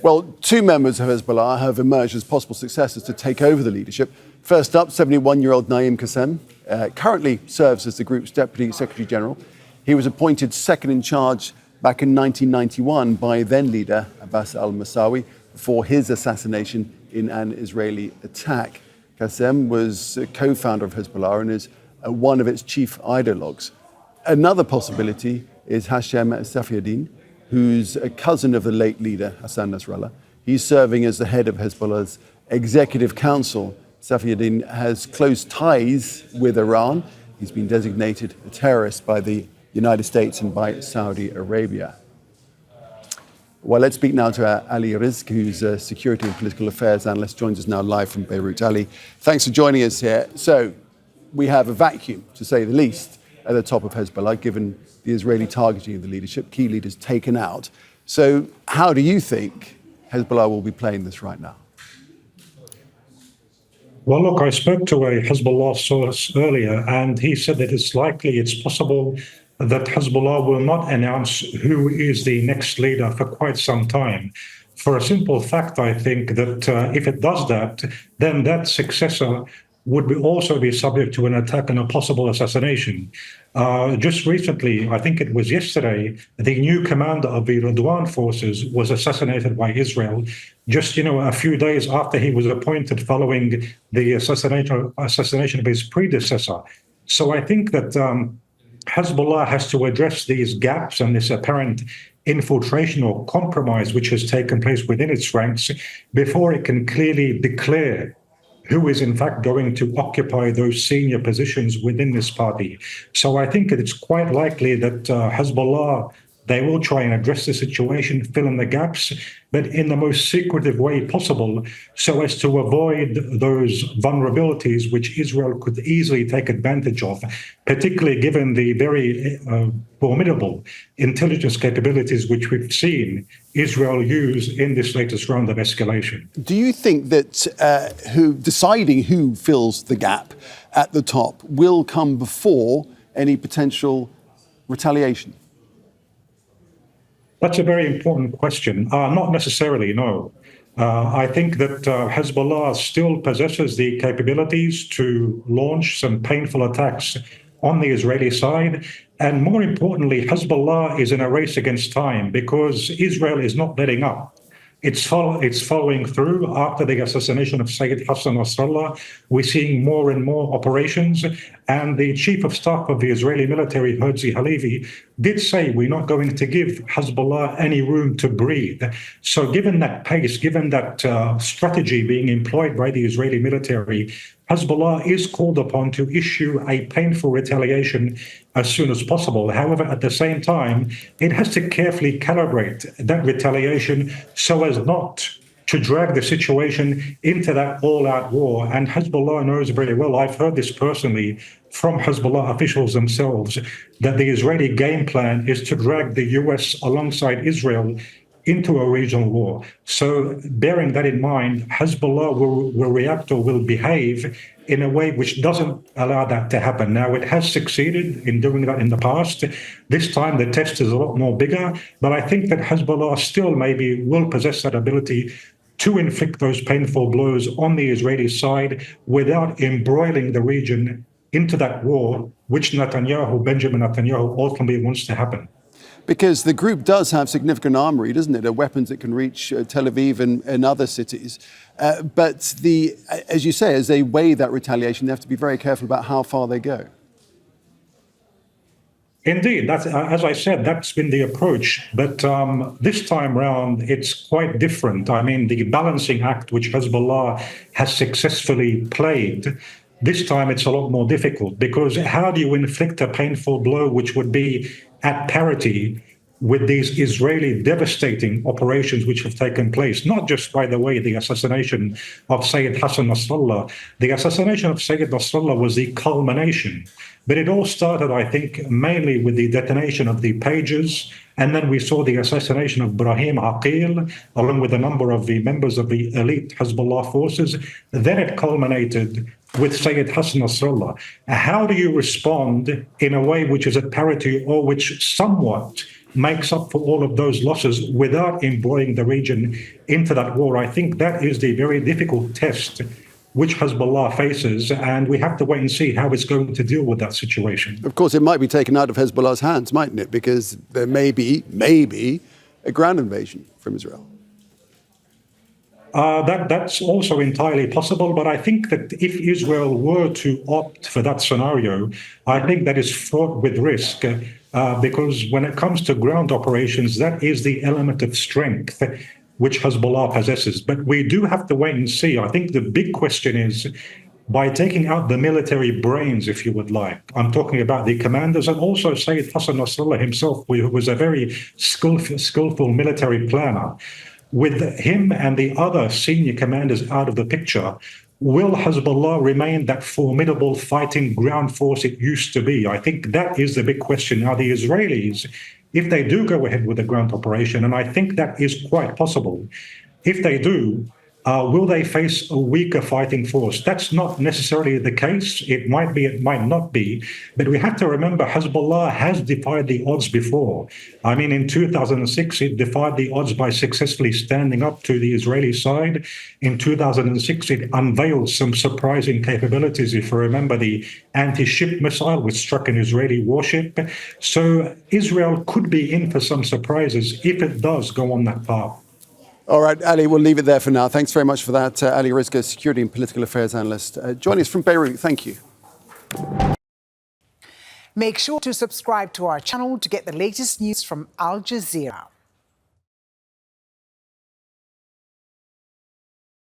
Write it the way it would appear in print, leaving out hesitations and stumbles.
Well, two members of Hezbollah have emerged as possible successors to take over the leadership. First up, 71-year-old Naim Qassem currently serves as the group's Deputy Secretary General. He was appointed second in charge back in 1991 by then-leader Abbas al-Massawi for his assassination in an Israeli attack. Qassem was a co-founder of Hezbollah and is one of its chief ideologues. Another possibility is Hashem Safieddine, who's a cousin of the late leader Hassan Nasrallah. He's serving as the head of Hezbollah's executive council. Safieddine has close ties with Iran. He's been designated a terrorist by the United States and by Saudi Arabia. Well, let's speak now to Ali Rizk, who's a security and political affairs analyst, joins us now live from Beirut. Ali, thanks for joining us here. So we have a vacuum, to say the least, at the top of Hezbollah, given the Israeli targeting of the leadership, key leaders taken out. So how do you think Hezbollah will be playing this right now? Well, look, I spoke to a Hezbollah source earlier, and he said that it's possible that Hezbollah will not announce who is the next leader for quite some time. For a simple fact, I think that if it does that, then that successor would also be subject to an attack and a possible assassination. Just recently, I think it was yesterday, the new commander of the Radwan Forces was assassinated by Israel, just a few days after he was appointed following the assassination of his predecessor. So I think that Hezbollah has to address these gaps and this apparent infiltration or compromise which has taken place within its ranks before it can clearly declare who is in fact going to occupy those senior positions within this party. So I think it's quite likely that Hezbollah, they will try and address the situation, fill in the gaps, but in the most secretive way possible, so as to avoid those vulnerabilities which Israel could easily take advantage of, particularly given the very formidable intelligence capabilities which we've seen Israel use in this latest round of escalation. Do you think that deciding who fills the gap at the top will come before any potential retaliation? That's a very important question. Not necessarily, no. I think that Hezbollah still possesses the capabilities to launch some painful attacks on the Israeli side. And more importantly, Hezbollah is in a race against time because Israel is not letting up. It's following through. After the assassination of Sayyid Hassan Nasrallah, we're seeing more and more operations. And the chief of staff of the Israeli military, Herzi Halevi, did say we're not going to give Hezbollah any room to breathe. So given that pace, given that strategy being employed by the Israeli military, Hezbollah is called upon to issue a painful retaliation as soon as possible. However, at the same time, it has to carefully calibrate that retaliation so as not to drag the situation into that all-out war. And Hezbollah knows very well, I've heard this personally from Hezbollah officials themselves, that the Israeli game plan is to drag the US alongside Israel into a regional war. So bearing that in mind, Hezbollah will react or will behave in a way which doesn't allow that to happen. Now, it has succeeded in doing that in the past. This time, the test is a lot more bigger, but I think that Hezbollah still maybe will possess that ability to inflict those painful blows on the Israeli side without embroiling the region into that war, which Benjamin Netanyahu, ultimately wants to happen. Because the group does have significant armory, doesn't it? Weapons that can reach Tel Aviv and other cities. But as you say, as they weigh that retaliation, they have to be very careful about how far they go. Indeed, as I said, that's been the approach. But this time round, it's quite different. I mean, the balancing act which Hezbollah has successfully played, this time it's a lot more difficult, because how do you inflict a painful blow which would be at parity with these Israeli devastating operations which have taken place? Not just, by the way, the assassination of Sayyid Hassan Nasrallah. The assassination of Sayyid Nasrallah was the culmination. But it all started, I think, mainly with the detonation of the pages. And then we saw the assassination of Ibrahim Aqil, along with a number of the members of the elite Hezbollah forces. Then it culminated with Sayyid Hassan Nasrallah. How do you respond in a way which is at parity or which somewhat makes up for all of those losses without embroiling the region into that war. I think that is the very difficult test which Hezbollah faces, and we have to wait and see how it's going to deal with that situation. Of course, it might be taken out of Hezbollah's hands, mightn't it? Because there may be a ground invasion from Israel. That's also entirely possible, but I think that if Israel were to opt for that scenario, I think that is fraught with risk, because when it comes to ground operations, that is the element of strength which Hezbollah possesses. But we do have to wait and see. I think the big question is, by taking out the military brains, if you would like, I'm talking about the commanders and also Sayyid Hassan Nasrallah himself, who was a very skillful military planner. With him and the other senior commanders out of the picture, will Hezbollah remain that formidable fighting ground force it used to be? I think that is the big question. Now, the Israelis, if they do go ahead with the ground operation, and I think that is quite possible, if they do, will they face a weaker fighting force? That's not necessarily the case. It might be, it might not be. But we have to remember Hezbollah has defied the odds before. I mean, in 2006, it defied the odds by successfully standing up to the Israeli side. In 2006, it unveiled some surprising capabilities. If you remember the anti-ship missile, which struck an Israeli warship. So Israel could be in for some surprises if it does go on that path. All right, Ali, we'll leave it there for now. Thanks very much for that. Ali Rizk, security and political affairs analyst. Joining us from Beirut. Thank you. Make sure to subscribe to our channel to get the latest news from Al Jazeera.